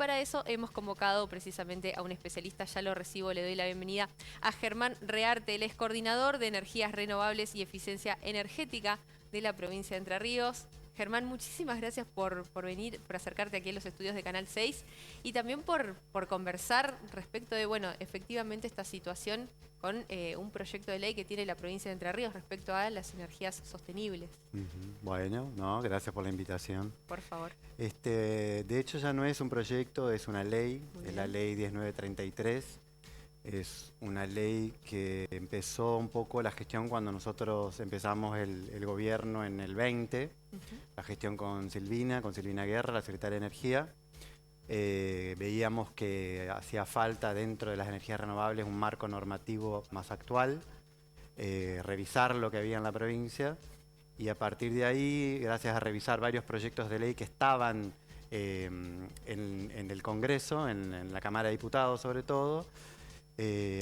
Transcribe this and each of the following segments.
para eso hemos convocado precisamente a un especialista, ya lo recibo, le doy la bienvenida a Germán Rearte, él es coordinador de energías renovables y eficiencia energética de la provincia de Entre Ríos. Germán, muchísimas gracias por venir, por acercarte aquí a los estudios de Canal 6 y también por conversar respecto de, bueno, efectivamente esta situación con un proyecto de ley que tiene la provincia de Entre Ríos respecto a las energías sostenibles. Bueno, no, gracias por la invitación. Por favor. De hecho ya no es un proyecto, es una ley, Muy es la bien. ley 1933. Es una ley que empezó un poco la gestión cuando nosotros empezamos el gobierno en el 20, la gestión con Silvina Guerra, la secretaria de Energía. Veíamos que hacía falta dentro de las energías renovables un marco normativo más actual, revisar lo que había en la provincia y a partir de ahí, gracias a revisar varios proyectos de ley que estaban en el Congreso, en la Cámara de Diputados sobre todo,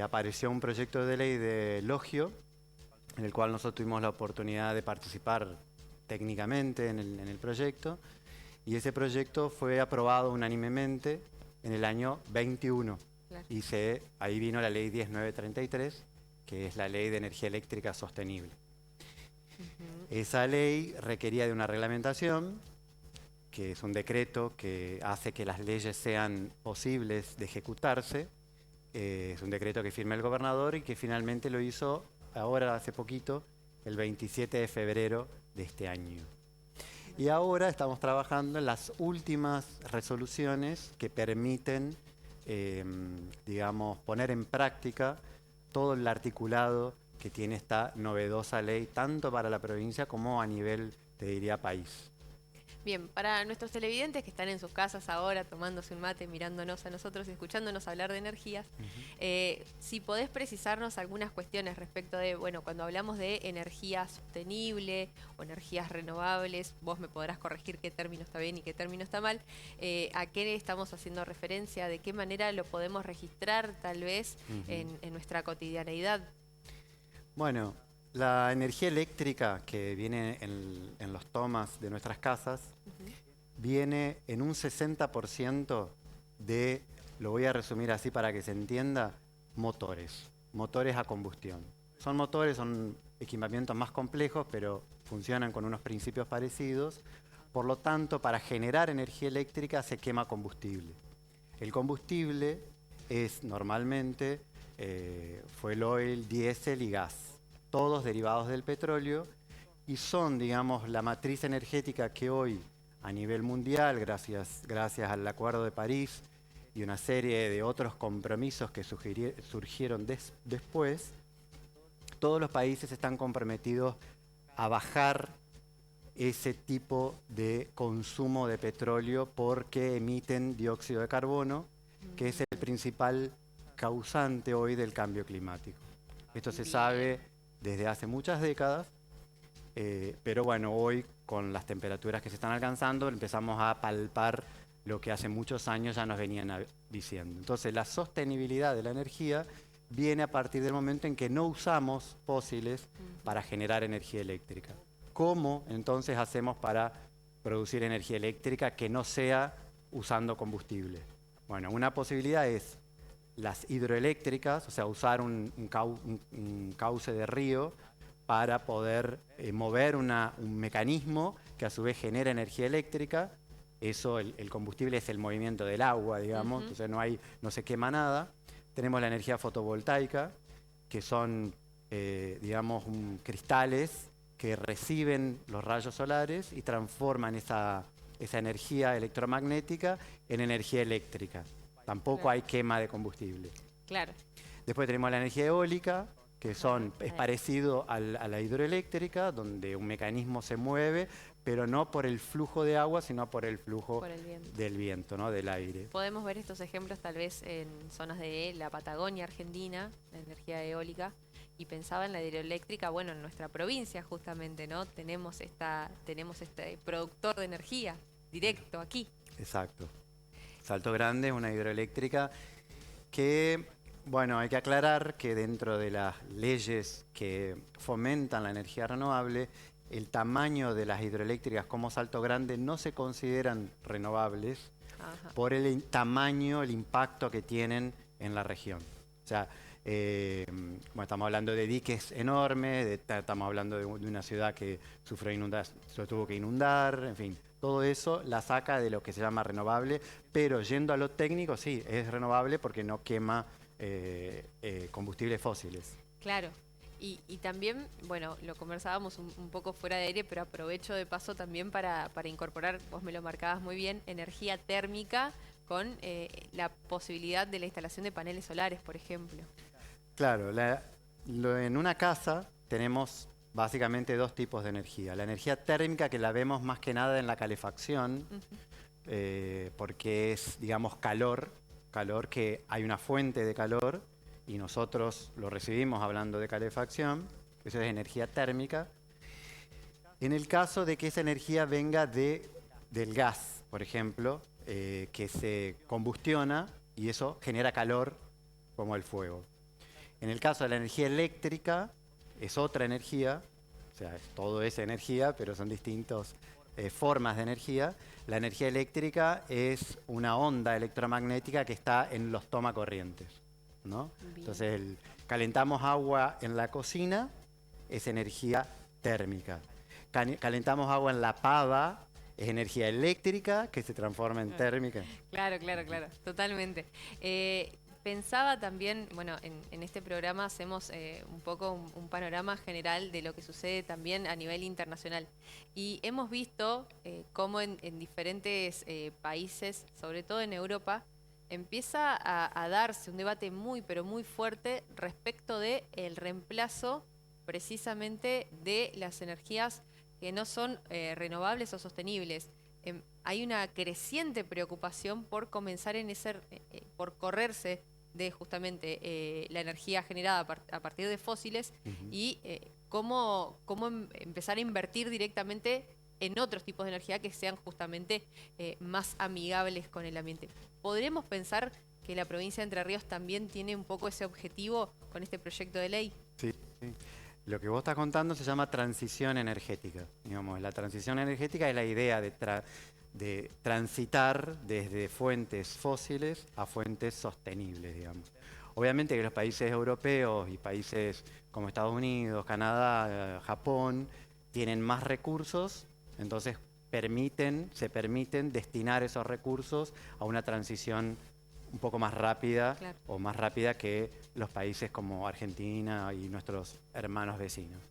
apareció un proyecto de ley de Logio, en el cual nosotros tuvimos la oportunidad de participar técnicamente en el proyecto, y ese proyecto fue aprobado unánimemente en el año 21. Claro. Y ahí vino la ley 10933, que es la ley de energía eléctrica sostenible. Esa ley requería de una reglamentación, que es un decreto que hace que las leyes sean posibles de ejecutarse. Es un decreto que firma el gobernador y que finalmente lo hizo ahora, hace poquito, el 27 de febrero de este año. Y ahora estamos trabajando en las últimas resoluciones que permiten, digamos, poner en práctica todo el articulado que tiene esta novedosa ley, tanto para la provincia como a nivel, te diría, país. Bien, para nuestros televidentes que están en sus casas ahora tomándose un mate, mirándonos a nosotros y escuchándonos hablar de energías, si podés precisarnos algunas cuestiones respecto de, bueno, cuando hablamos de energía sostenible o energías renovables, vos me podrás corregir qué término está bien y qué término está mal, a qué estamos haciendo referencia, de qué manera lo podemos registrar tal vez en nuestra cotidianeidad. Bueno, la energía eléctrica que viene en los tomas de nuestras casas viene en un 60% de, lo voy a resumir así para que se entienda, motores a combustión. Son equipamientos más complejos, pero funcionan con unos principios parecidos. Por lo tanto, para generar energía eléctrica se quema combustible. El combustible es normalmente fuel oil, diésel y gas, todos derivados del petróleo, y son, digamos, la matriz energética que hoy, a nivel mundial, gracias al Acuerdo de París y una serie de otros compromisos que surgieron después, todos los países están comprometidos a bajar ese tipo de consumo de petróleo porque emiten dióxido de carbono, que es el principal causante hoy del cambio climático. Esto se sabe desde hace muchas décadas, pero bueno, hoy con las temperaturas que se están alcanzando empezamos a palpar lo que hace muchos años ya nos venían diciendo. Entonces la sostenibilidad de la energía viene a partir del momento en que no usamos fósiles para generar energía eléctrica. ¿Cómo entonces hacemos para producir energía eléctrica que no sea usando combustible? Bueno, una posibilidad es las hidroeléctricas, o sea, usar un cauce de río para poder mover un mecanismo que a su vez genera energía eléctrica. Eso, el combustible es el movimiento del agua, digamos, entonces no se quema nada. Tenemos la energía fotovoltaica, que son, digamos, cristales que reciben los rayos solares y transforman esa energía electromagnética en energía eléctrica. Tampoco hay quema de combustible. Claro. Después tenemos la energía eólica, que es parecido a la hidroeléctrica, donde un mecanismo se mueve, pero no por el flujo de agua, sino por el flujo del viento, ¿no? Del aire. Podemos ver estos ejemplos tal vez en zonas de la Patagonia Argentina, la energía eólica, y pensaba en la hidroeléctrica, bueno, en nuestra provincia justamente, ¿no? Tenemos este productor de energía directo aquí. Exacto. Salto Grande es una hidroeléctrica que, bueno, hay que aclarar que dentro de las leyes que fomentan la energía renovable, el tamaño de las hidroeléctricas como Salto Grande no se consideran renovables Ajá. por el tamaño, el impacto que tienen en la región. O sea, bueno, estamos hablando de diques enormes, estamos hablando de una ciudad que sufrió se tuvo que inundar, en fin. Todo eso la saca de lo que se llama renovable, pero yendo a lo técnico, sí, es renovable porque no quema combustibles fósiles. Claro. Y también, bueno, lo conversábamos un poco fuera de aire, pero aprovecho de paso también para incorporar, vos me lo marcabas muy bien, energía térmica con la posibilidad de la instalación de paneles solares, por ejemplo. Claro, en una casa tenemos básicamente dos tipos de energía. La energía térmica, que la vemos más que nada en la calefacción, porque es, digamos, calor que hay una fuente de calor y nosotros lo recibimos hablando de calefacción, eso es energía térmica. En el caso de que esa energía venga del gas, por ejemplo, que se combustiona y eso genera calor como el fuego. En el caso de la energía eléctrica, es otra energía, o sea, todo es energía, pero son distintas formas de energía. La energía eléctrica es una onda electromagnética que está en los tomacorrientes, ¿no? Entonces, calentamos agua en la cocina, es energía térmica. Calentamos agua en la pava, es energía eléctrica que se transforma en térmica. Claro, claro, claro, totalmente. Pensaba también, bueno, en este programa hacemos un poco un panorama general de lo que sucede también a nivel internacional. Y hemos visto cómo en diferentes países, sobre todo en Europa, empieza a darse un debate muy, pero muy fuerte respecto de el reemplazo precisamente de las energías que no son renovables o sostenibles. Hay una creciente preocupación por comenzar por correrse de justamente la energía generada a partir de fósiles y cómo empezar a invertir directamente en otros tipos de energía que sean justamente más amigables con el ambiente. ¿Podremos pensar que la provincia de Entre Ríos también tiene un poco ese objetivo con este proyecto de ley? Sí, sí. Lo que vos estás contando se llama transición energética. Digamos, la transición energética es la idea de transitar desde fuentes fósiles a fuentes sostenibles, digamos. Obviamente que los países europeos y países como Estados Unidos, Canadá, Japón, tienen más recursos, entonces se permiten destinar esos recursos a una transición un poco más rápida, claro, o más rápida que los países como Argentina y nuestros hermanos vecinos.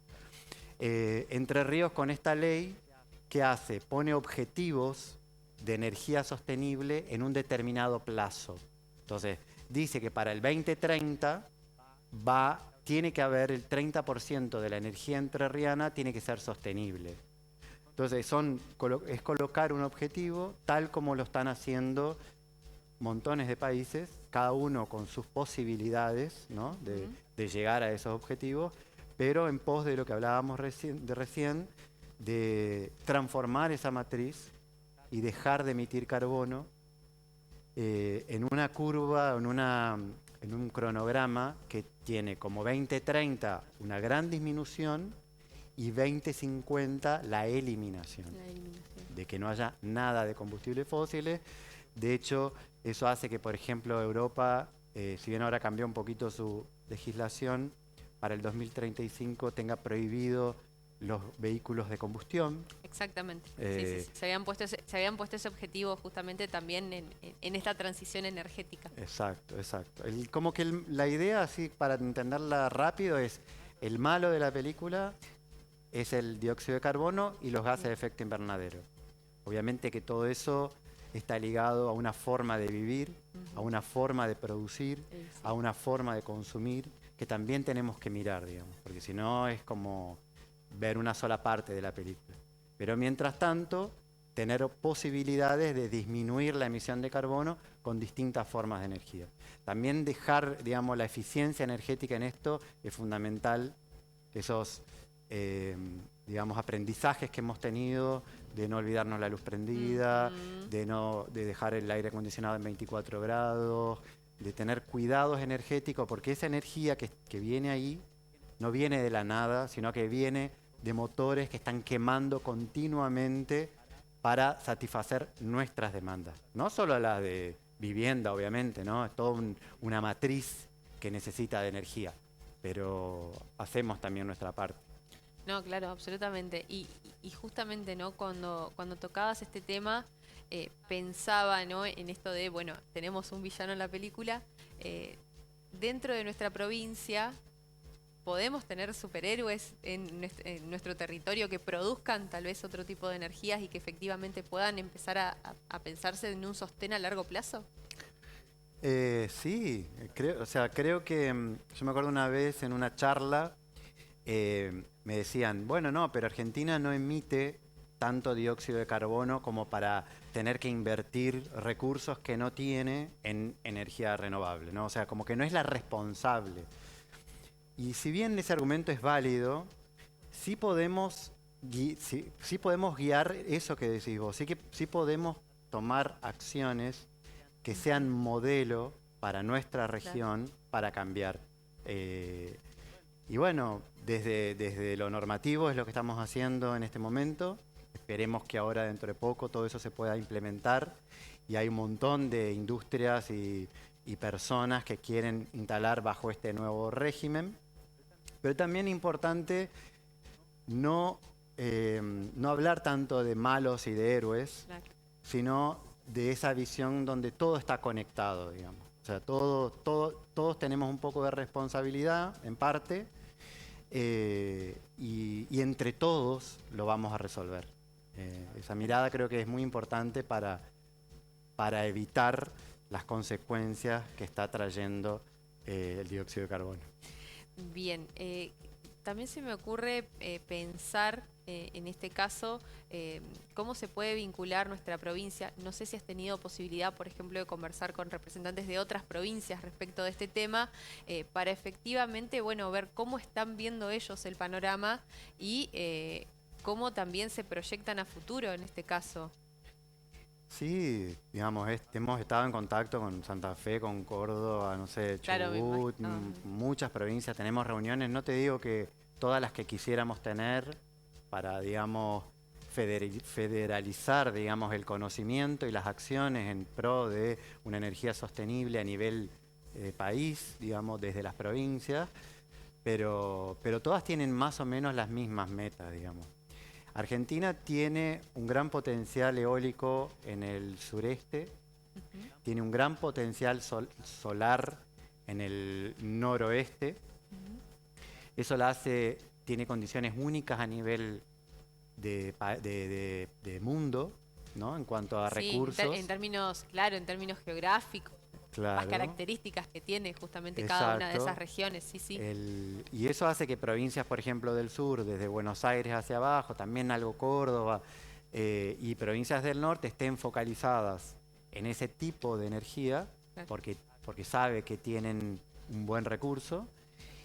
Entre Ríos, con esta ley, ¿qué hace? Pone objetivos de energía sostenible en un determinado plazo. Entonces, dice que para el 2030 tiene que haber el 30% de la energía entrerriana tiene que ser sostenible. Entonces, es colocar un objetivo tal como lo están haciendo montones de países, cada uno con sus posibilidades, ¿no?, de llegar a esos objetivos, pero en pos de lo que hablábamos recién, de transformar esa matriz y dejar de emitir carbono en una curva, en un cronograma que tiene como 2030 una gran disminución y 2050 la eliminación. De que no haya nada de combustibles fósiles. De hecho, eso hace que, por ejemplo, Europa, si bien ahora cambió un poquito su legislación, para el 2035 tenga prohibido los vehículos de combustión. Exactamente. Sí. Se habían puesto ese objetivo justamente también en esta transición energética. Exacto. Como que la idea, así para entenderla rápido, es el malo de la película es el dióxido de carbono y los gases de efecto invernadero. Obviamente que todo eso está ligado a una forma de vivir, a una forma de producir, a una forma de consumir, que también tenemos que mirar, digamos, porque si no es como ver una sola parte de la película. Pero mientras tanto, tener posibilidades de disminuir la emisión de carbono con distintas formas de energía. También dejar, digamos, la eficiencia energética en esto es fundamental. Esos, digamos, aprendizajes que hemos tenido de no olvidarnos la luz prendida, de dejar el aire acondicionado en 24 grados, de tener cuidados energéticos, porque esa energía que viene ahí no viene de la nada, sino que viene de motores que están quemando continuamente para satisfacer nuestras demandas. No solo las de vivienda, obviamente, ¿no? Es toda una matriz que necesita de energía, pero hacemos también nuestra parte. No, claro, absolutamente. Y justamente, ¿no? Cuando tocabas este tema, pensaba, ¿no? En esto de, bueno, tenemos un villano en la película. Dentro de nuestra provincia, ¿podemos tener superhéroes en nuestro territorio que produzcan tal vez otro tipo de energías y que efectivamente puedan empezar a pensarse en un sostén a largo plazo? Sí, creo que yo me acuerdo una vez en una charla, me decían, bueno, no, pero Argentina no emite tanto dióxido de carbono como para tener que invertir recursos que no tiene en energía renovable, ¿no? O sea, como que no es la responsable. Y si bien ese argumento es válido, sí podemos, sí podemos guiar eso que decís vos, sí podemos tomar acciones que sean modelo para nuestra región para cambiar. Y bueno, desde lo normativo es lo que estamos haciendo en este momento. Esperemos que ahora dentro de poco todo eso se pueda implementar y hay un montón de industrias y personas que quieren instalar bajo este nuevo régimen. Pero también es importante no hablar tanto de malos y de héroes, Claro. sino de esa visión donde todo está conectado, digamos. O sea, todos tenemos un poco de responsabilidad, en parte, y entre todos lo vamos a resolver. Esa mirada creo que es muy importante para evitar las consecuencias que está trayendo el dióxido de carbono. Bien, también se me ocurre pensar en este caso cómo se puede vincular nuestra provincia. No sé si has tenido posibilidad, por ejemplo, de conversar con representantes de otras provincias respecto de este tema, para efectivamente, bueno, ver cómo están viendo ellos el panorama y cómo también se proyectan a futuro en este caso. Sí, digamos, hemos estado en contacto con Santa Fe, con Córdoba, no sé, Claro, me Chubut, imagino. muchas provincias, tenemos reuniones, no te digo que todas las que quisiéramos tener para, digamos, federalizar, digamos, el conocimiento y las acciones en pro de una energía sostenible a nivel país, digamos, desde las provincias, pero todas tienen más o menos las mismas metas, digamos. Argentina tiene un gran potencial eólico en el sureste, tiene un gran potencial solar en el noroeste. Eso la hace, tiene condiciones únicas a nivel de mundo, ¿no? En cuanto a recursos. En términos, claro, en términos geográficos, las Claro, características que tiene justamente cada una de esas regiones, sí, sí. Y eso hace que provincias, por ejemplo, del sur, desde Buenos Aires hacia abajo, también algo Córdoba, y provincias del norte estén focalizadas en ese tipo de energía, Claro. porque sabe que tienen un buen recurso.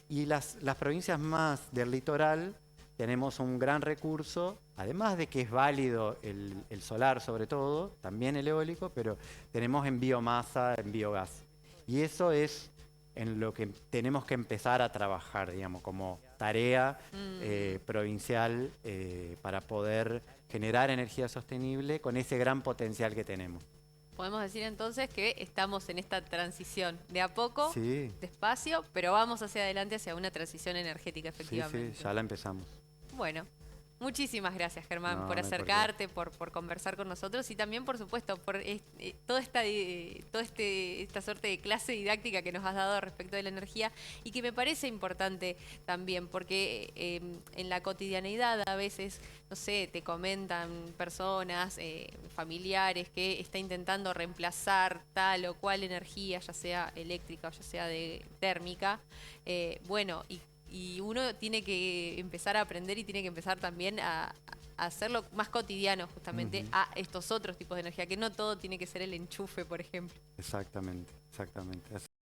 Y las provincias más del litoral tenemos un gran recurso, además de que es válido el solar sobre todo, también el eólico, pero tenemos en biomasa, en biogás. Y eso es en lo que tenemos que empezar a trabajar, digamos, como tarea provincial para poder generar energía sostenible con ese gran potencial que tenemos. Podemos decir entonces que estamos en esta transición de a poco, Sí, despacio, pero vamos hacia adelante hacia una transición energética, efectivamente. sí, ya la empezamos. Bueno, muchísimas gracias, Germán, No, por no hay por qué. acercarte, por conversar con nosotros y también, por supuesto, por esta suerte de clase didáctica que nos has dado respecto de la energía y que me parece importante también, porque en la cotidianeidad a veces, no sé, te comentan personas, familiares, que está intentando reemplazar tal o cual energía, ya sea eléctrica o ya sea de térmica, bueno, y uno tiene que empezar a aprender y tiene que empezar también a hacerlo más cotidiano justamente a estos otros tipos de energía, que no todo tiene que ser el enchufe, por ejemplo. Exactamente, exactamente.